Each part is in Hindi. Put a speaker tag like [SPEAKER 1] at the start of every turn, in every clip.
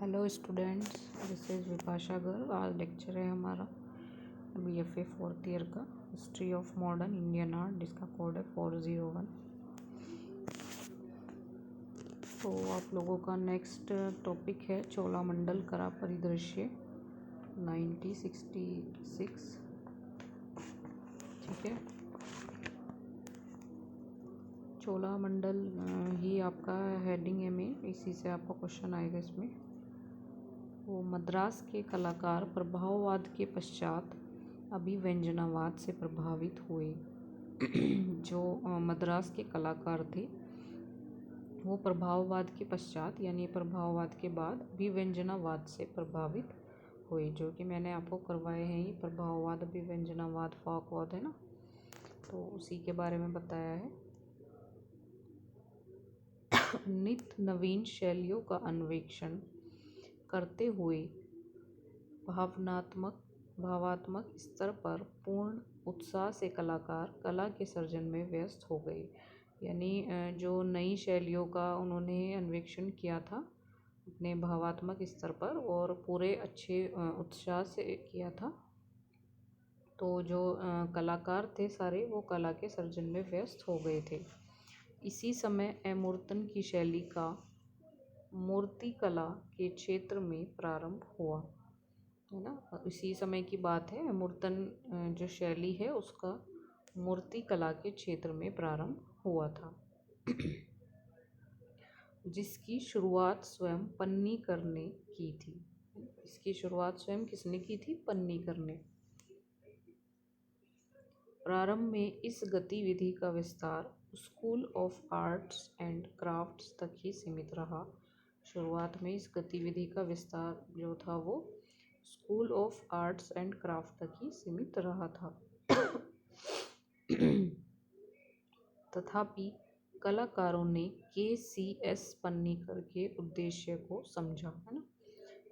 [SPEAKER 1] Hello students, this is Vipasha Garg. आज लेक्चर है हमारा BFA फोर्थ ईयर का history of modern Indian art, जिसका कोड है 401। तो आप लोगों का नेक्स्ट टॉपिक है चोलामंडल कला परिदृश्य 1966। ठीक है, चोलामंडल ही आपका हेडिंग है में, इसी से आपका क्वेश्चन आएगा इसमें। वो मद्रास के कलाकार प्रभाववाद के पश्चात अभिव्यंजनावाद से प्रभावित हुए। जो मद्रास के कलाकार थे वो प्रभाववाद के पश्चात यानी प्रभाववाद के बाद अभिव्यंजनावाद से प्रभावित हुए, जो कि मैंने आपको करवाए हैं। ये प्रभाववाद, अभिव्यंजनावाद, फाकवाद है ना, तो उसी के बारे में बताया है। नित्य नवीन शैलियों का अन्वेषण करते हुए भावात्मक स्तर पर पूर्ण उत्साह से कलाकार कला के सर्जन में व्यस्त हो गए। यानी जो नई शैलियों का उन्होंने अन्वेषण किया था अपने भावात्मक स्तर पर और पूरे अच्छे उत्साह से किया था। तो जो कलाकार थे सारे वो कला के सर्जन में व्यस्त हो गए थे। इसी समय अमूर्तन की शैली का मूर्तिकला के क्षेत्र में प्रारंभ हुआ, है ना। इसी समय की बात है। अमूर्तन जो शैली है उसका मूर्तिकला के क्षेत्र में प्रारंभ हुआ था, जिसकी शुरुआत स्वयं पन्नीकर ने की थी। इसकी शुरुआत स्वयं किसने की थी? पन्नीकर ने। प्रारंभ में इस गतिविधि का विस्तार school of arts and crafts तक ही सीमित रहा। शुरुआत में इस गतिविधि का विस्तार जो था वो school of arts and craft तक ही सीमित रहा था। तथापि कलाकारों ने KCS पन्नीकर के उद्देश्य को समझा, है ना।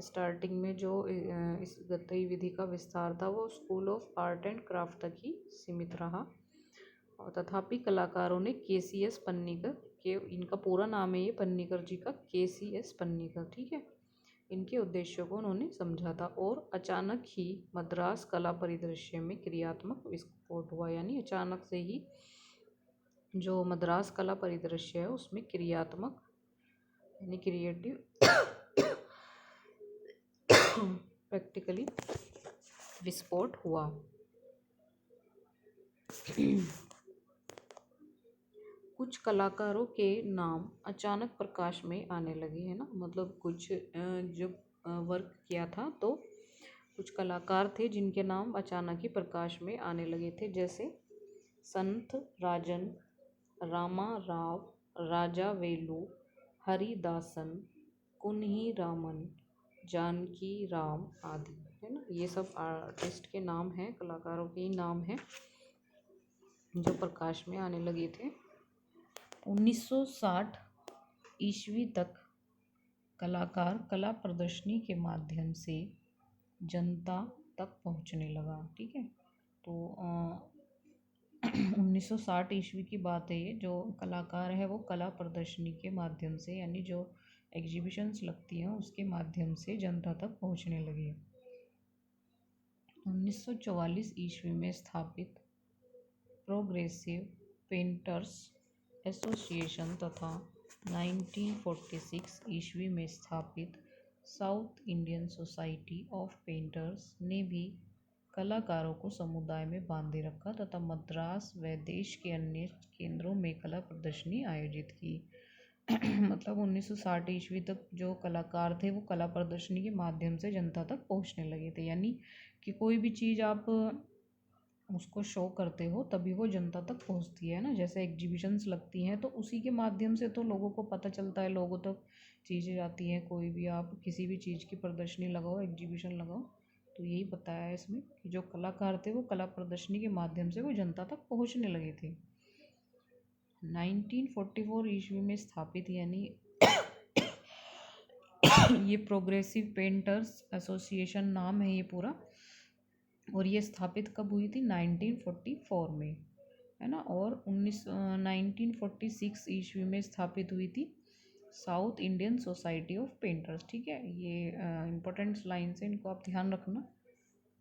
[SPEAKER 1] स्टार्टिंग में जो इस गतिविधि का विस्तार था वो school of art and craft तक ही सीमित रहा। और तथापि कलाकारों ने KCS पन्नीकर के, इनका पूरा नाम है ये पन्नीकर जी का, KCS पन्नीकर, ठीक है, इनके उद्देश्यों को उन्होंने समझा था। और अचानक ही मद्रास कला परिदृश्य में क्रियात्मक विस्फोट हुआ। यानी अचानक से ही जो मद्रास कला परिदृश्य है उसमें क्रियात्मक यानी क्रिएटिव प्रैक्टिकली विस्फोट हुआ। कुछ कलाकारों के नाम अचानक प्रकाश में आने लगे, है ना। मतलब कुछ जब वर्क किया था तो कुछ कलाकार थे जिनके नाम अचानक ही प्रकाश में आने लगे थे, जैसे संत राजन, रामा राव, राजा वेलू, हरिदासन, कुन्ही रामन, जानकी राम आदि, है ना। ये सब आर्टिस्ट के नाम हैं, कलाकारों के ही नाम हैं जो प्रकाश में आने लगे थे। 1960 ईस्वी तक कलाकार कला प्रदर्शनी के माध्यम से जनता तक पहुंचने लगा, ठीक है। तो 1960 ईस्वी की बात है ये। जो कलाकार है वो कला प्रदर्शनी के माध्यम से यानी जो एग्जीबिशंस लगती हैं उसके माध्यम से जनता तक पहुंचने लगे। 1944 ईस्वी में स्थापित प्रोग्रेसिव पेंटर्स एसोसिएशन तथा 1946 ईस्वी में स्थापित south Indian society of painters ने भी कलाकारों को समुदाय में बांधे रखा तथा मद्रास व देश के अन्य केंद्रों में कला प्रदर्शनी आयोजित की। मतलब 1960 ईस्वी तक जो कलाकार थे वो कला प्रदर्शनी के माध्यम से जनता तक पहुंचने लगे थे। यानी कि कोई भी चीज़ आप उसको शो करते हो तभी वो जनता तक पहुंचती है ना। जैसे एग्जीबिशंस लगती हैं तो उसी के माध्यम से तो लोगों को पता चलता है, लोगों तक चीज़ें जाती हैं। कोई भी आप किसी भी चीज़ की प्रदर्शनी लगाओ, एग्जीबिशन लगाओ, तो यही बताया है इसमें कि जो कलाकार थे वो कला प्रदर्शनी के माध्यम से वो जनता तक पहुंचने लगे थे। 1944 ईस्वी में स्थापित यानी ये प्रोग्रेसिव पेंटर्स एसोसिएशन नाम है ये पूरा, और ये स्थापित कब हुई थी? 1944 में, है ना। और 1946 ईस्वी में स्थापित हुई थी south Indian society of painters, ठीक है, ये इंपॉर्टेंट लाइन्स हैं, इनको आप ध्यान रखना।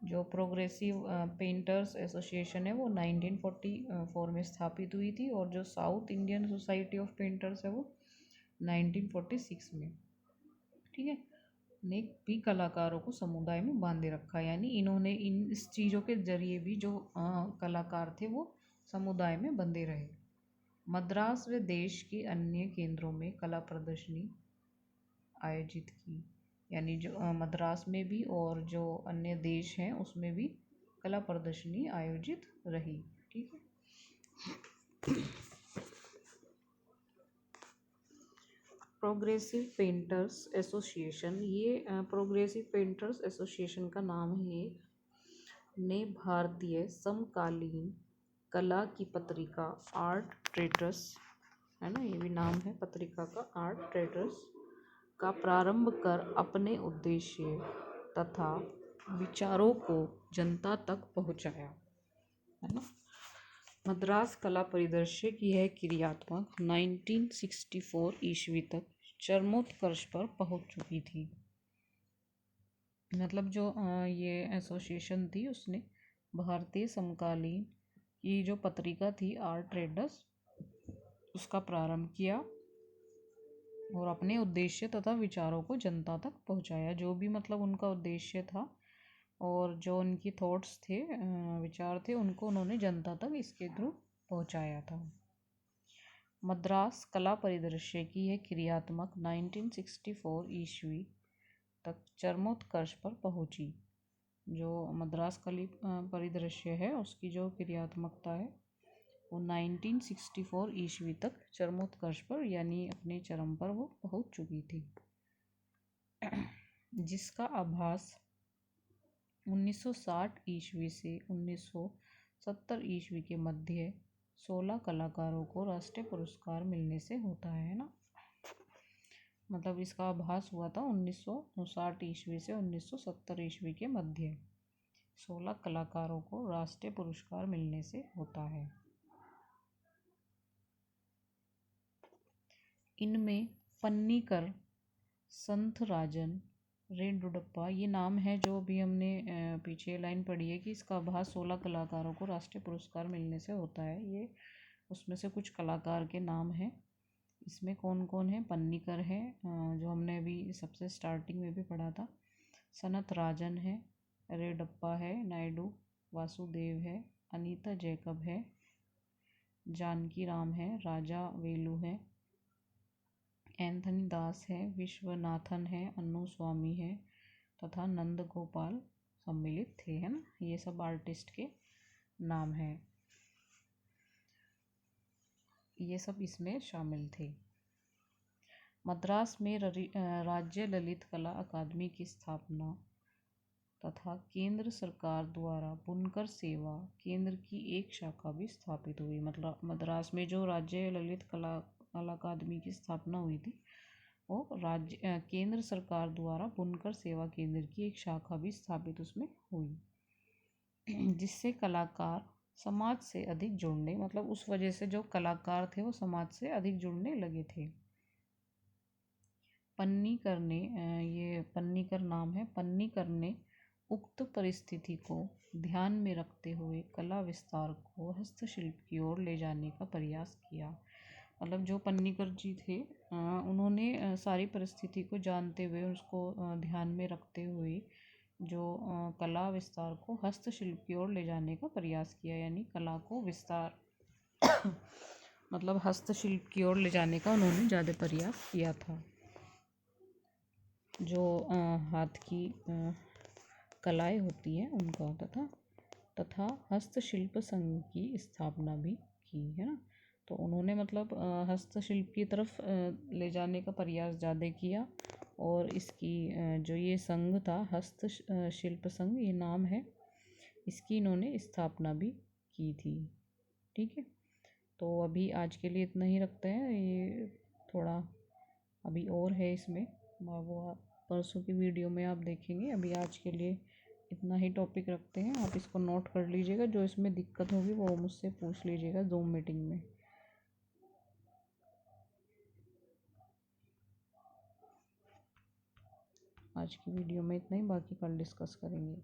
[SPEAKER 1] जो प्रोग्रेसिव पेंटर्स एसोसिएशन है वो 1944 में स्थापित हुई थी, और जो south Indian society of painters है वो 1946 में, ठीक है। ने भी कलाकारों को समुदाय में बांधे रखा, यानी इन्होंने इस चीज़ों के जरिए भी जो कलाकार थे वो समुदाय में बंधे रहे। मद्रास व देश के अन्य केंद्रों में कला प्रदर्शनी आयोजित की, यानी जो मद्रास में भी और जो अन्य देश हैं उसमें भी कला प्रदर्शनी आयोजित रही, ठीक है। प्रोग्रेसिव पेंटर्स एसोसिएशन, ये प्रोग्रेसिव पेंटर्स एसोसिएशन का नाम है, ने भारतीय समकालीन कला की पत्रिका आर्ट ट्रेडर्स, है ना, ये भी नाम है पत्रिका का, आर्ट ट्रेडर्स का प्रारंभ कर अपने उद्देश्य तथा विचारों को जनता तक पहुंचाया, है ना। मद्रास कला परिदृश्य की यह क्रियात्मक 1964 ईस्वी तक चरमोत्कर्ष पर पहुंच चुकी थी। मतलब जो ये एसोसिएशन थी उसने भारतीय समकालीन की जो पत्रिका थी आर्ट ट्रेडर्स, उसका प्रारंभ किया और अपने उद्देश्य तथा विचारों को जनता तक पहुंचाया। जो भी मतलब उनका उद्देश्य था और जो उनकी थॉट्स थे, विचार थे, उनको उन्होंने जनता तक इसके थ्रू पहुंचाया था। मद्रास कला परिदृश्य की यह क्रियात्मक 1964 ईस्वी तक चरमोत्कर्ष पर पहुंची। जो मद्रास कली परिदृश्य है उसकी जो क्रियात्मकता है वो 1964 ईस्वी तक चरमोत्कर्ष पर, यानी अपने चरम पर वो पहुंच चुकी थी, जिसका आभास 1960 ईस्वी से 1970 ईस्वी के मध्य 16 कलाकारों को राष्ट्रीय पुरस्कार मिलने से होता है ना। मतलब इसका आभास हुआ था 1960 ईस्वी से 1970 ईस्वी के मध्य 16 कलाकारों को राष्ट्रीय पुरस्कार मिलने से होता है। इनमें पन्नीकर, संथराजन, रेडुडप्पा, ये नाम है जो भी हमने पीछे लाइन पढ़ी है कि इसका आभास 16 कलाकारों को राष्ट्रीय पुरस्कार मिलने से होता है। ये उसमें से कुछ कलाकार के नाम हैं। इसमें कौन कौन है? पन्नीकर है, जो हमने अभी सबसे स्टार्टिंग में भी पढ़ा था। सनथराजन है, रेडप्पा है, नायडू वासुदेव है, अनीता जैकब है, जानकी राम है, राजा वेलू है, एंथनी दास है, विश्वनाथन है, अन्नू स्वामी है तथा नंद गोपाल सम्मिलित थे, है ना। ये सब आर्टिस्ट के नाम हैं, ये सब इसमें शामिल थे। मद्रास में राज्य ललित कला अकादमी की स्थापना तथा केंद्र सरकार द्वारा बुनकर सेवा केंद्र की एक शाखा भी स्थापित हुई। मतलब मद्रास में जो राज्य ललित कला अकादमी की स्थापना हुई थी वो राज्य केंद्र सरकार द्वारा बुनकर सेवा केंद्र की एक शाखा भी स्थापित उसमें हुई, जिससे कलाकार समाज से अधिक जुड़ने, मतलब उस वजह से जो कलाकार थे वो समाज से अधिक जुड़ने लगे थे। पन्नीकर ने, ये पन्नीकर नाम है, पन्नीकर ने उक्त परिस्थिति को ध्यान में रखते हुए कला विस्तार को हस्तशिल्प की ओर ले जाने का प्रयास किया। मतलब जो पन्नीकर जी थे उन्होंने सारी परिस्थिति को जानते हुए, उसको ध्यान में रखते हुए जो कला विस्तार को हस्तशिल्प की ओर ले जाने का प्रयास किया, यानी कला को विस्तार मतलब हस्तशिल्प की ओर ले जाने का उन्होंने ज़्यादा प्रयास किया था। जो हाथ की कलाएँ होती हैं उनका होता था, तथा हस्तशिल्प संघ की स्थापना भी की, है ना। तो उन्होंने मतलब हस्तशिल्प की तरफ ले जाने का प्रयास ज़्यादा किया, और इसकी जो ये संघ था हस्तशिल्प संघ, ये नाम है, इसकी इन्होंने स्थापना भी की थी, ठीक है। तो अभी आज के लिए इतना ही रखते हैं, ये थोड़ा अभी और है इसमें, वो परसों की वीडियो में आप देखेंगे। अभी आज के लिए इतना ही टॉपिक रखते हैं, आप इसको नोट कर लीजिएगा, जो इसमें दिक्कत होगी वो मुझसे पूछ लीजिएगा ज़ूम मीटिंग में। आज की वीडियो में इतना ही, बाकी कल डिस्कस करेंगे।